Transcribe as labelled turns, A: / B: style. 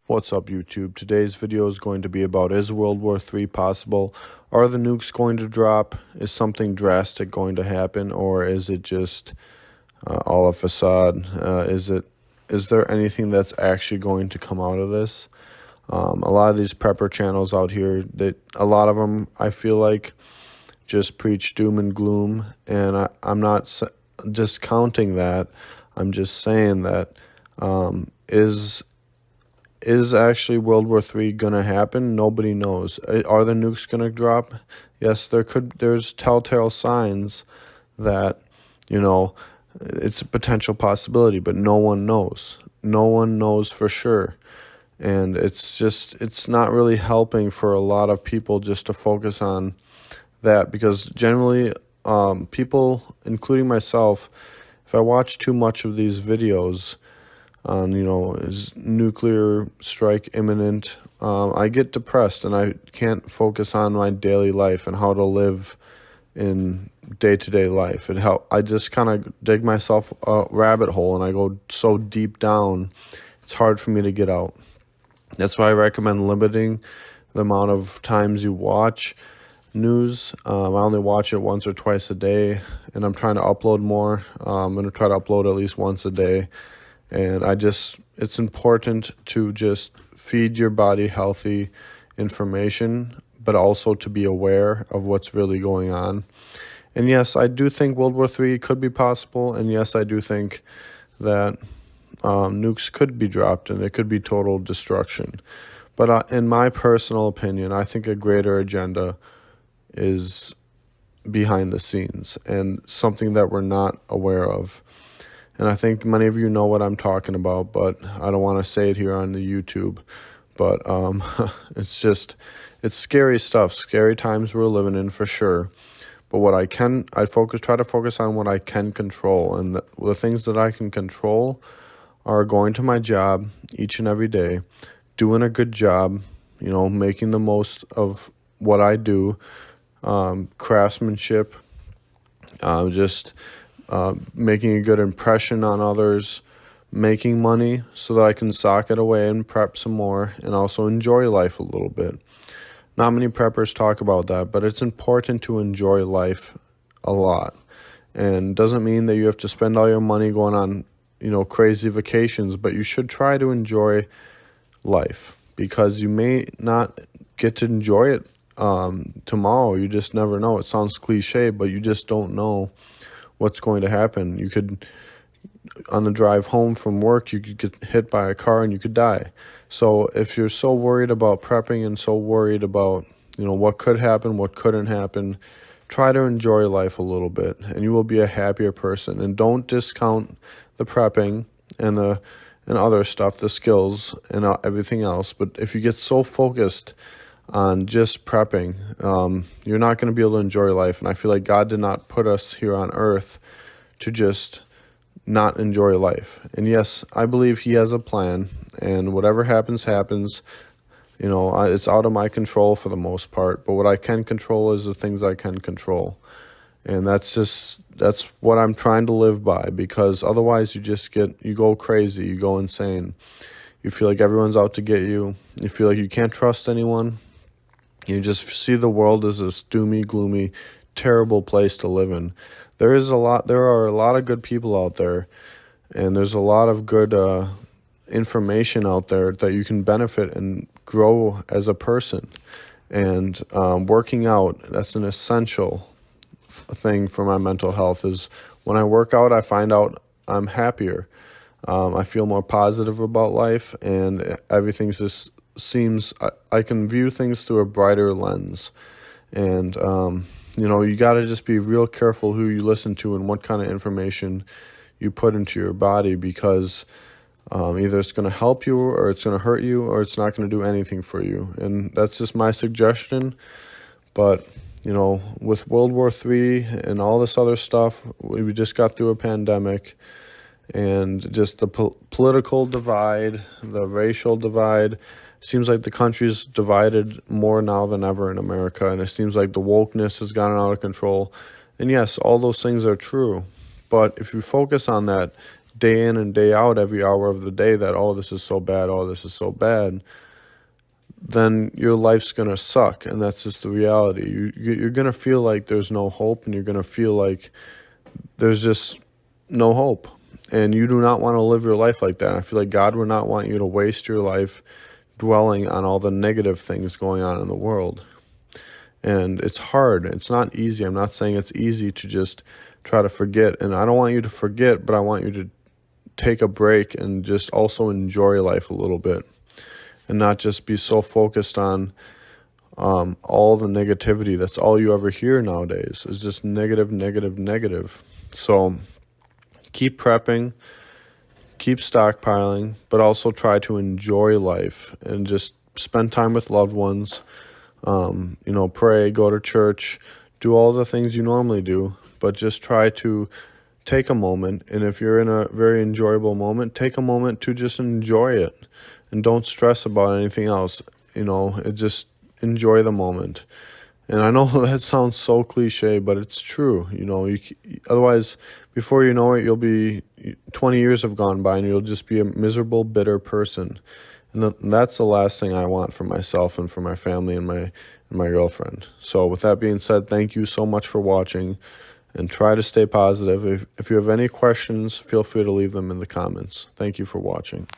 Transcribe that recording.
A: What's up, YouTube? Today's video is going to be about, is World War III possible? Are the nukes going to drop? Is something drastic going to happen? Or is it just all a facade? Is there anything that's actually going to come out of this? A lot of these prepper channels out here, a lot of them, I feel like, just preach doom and gloom. And I'm not discounting that. I'm just saying that is actually World War III going to happen? Nobody knows. Are the nukes going to drop? Yes, there's telltale signs that, it's a potential possibility, but no one knows. No one knows for sure. And it's not really helping for a lot of people just to focus on that, because generally people, including myself, if I watch too much of these videos on, is nuclear strike imminent, I get depressed and I can't focus on my daily life and how to live in day-to-day life. I just kind of dig myself a rabbit hole and I go so deep down, it's hard for me to get out. That's why I recommend limiting the amount of times you watch news. I only watch it once or twice a day, and I'm trying to upload more. I'm going to try to upload at least once a day. And it's important to just feed your body healthy information, but also to be aware of what's really going on. And yes, I do think World War III could be possible. And yes, I do think that nukes could be dropped and it could be total destruction. But in my personal opinion, I think a greater agenda is behind the scenes and something that we're not aware of. And I think many of you know what I'm talking about, but I don't want to say it here on the YouTube. But it's scary stuff, scary times we're living in for sure. But I try to focus on what I can control. And the things that I can control are going to my job each and every day, doing a good job, making the most of what I do, craftsmanship, making a good impression on others, making money so that I can sock it away and prep some more and also enjoy life a little bit. Not many preppers talk about that, but it's important to enjoy life a lot. And doesn't mean that you have to spend all your money going on, crazy vacations, but you should try to enjoy life, because you may not get to enjoy it tomorrow. You just never know. It sounds cliche, but you just don't know what's going to happen. You could, on the drive home from work, you could get hit by a car and you could die. So if you're so worried about prepping and so worried about, what could happen, what couldn't happen, try to enjoy life a little bit and you will be a happier person. And don't discount the prepping and other stuff, the skills and everything else. But if you get so focused on just prepping, you're not going to be able to enjoy life. And I feel like God did not put us here on earth to just not enjoy life. And yes, I believe he has a plan, and whatever happens, happens. It's out of my control for the most part, but what I can control is the things I can control. And that's what I'm trying to live by, because otherwise you go crazy, you go insane. You feel like everyone's out to get you. You feel like you can't trust anyone. You just see the world as this doomy, gloomy, terrible place to live in. There are a lot of good people out there, and there's a lot of good information out there that you can benefit and grow as a person. And working out, that's an essential thing for my mental health. Is when I work out, I find out I'm happier. I feel more positive about life, and everything just seems, I can view things through a brighter lens. And you got to just be real careful who you listen to and what kind of information you put into your body, because either it's going to help you or it's going to hurt you, or it's not going to do anything for you. And that's just my suggestion. But with World War III and all this other stuff, we just got through a pandemic, and just the political divide, the racial divide. Seems like the country's divided more now than ever in America, and it seems like the wokeness has gotten out of control. And yes, all those things are true, but if you focus on that, day in and day out, every hour of the day, that, oh, this is so bad, oh, this is so bad, then your life's going to suck. And that's just the reality. You're going to feel like there's no hope, and you're going to feel like there's just no hope. And you do not want to live your life like that. I feel like God would not want you to waste your life dwelling on all the negative things going on in the world. And it's hard. It's not easy. I'm not saying it's easy to just try to forget. And I don't want you to forget, but I want you to take a break and just also enjoy life a little bit, and not just be so focused on all the negativity. That's all you ever hear nowadays, is just negative, negative, negative. So keep prepping, keep stockpiling, but also try to enjoy life and just spend time with loved ones. Pray, go to church, do all the things you normally do, but just try to take a moment. And if you're in a very enjoyable moment, take a moment to just enjoy it, and don't stress about anything else. Just enjoy the moment. And I know that sounds so cliche, but it's true. Otherwise, before you know it, 20 years have gone by, and you'll just be a miserable, bitter person. And that's the last thing I want for myself and for my family and my girlfriend. So with that being said, thank you so much for watching, and try to stay positive. If you have any questions, feel free to leave them in the comments. Thank you for watching.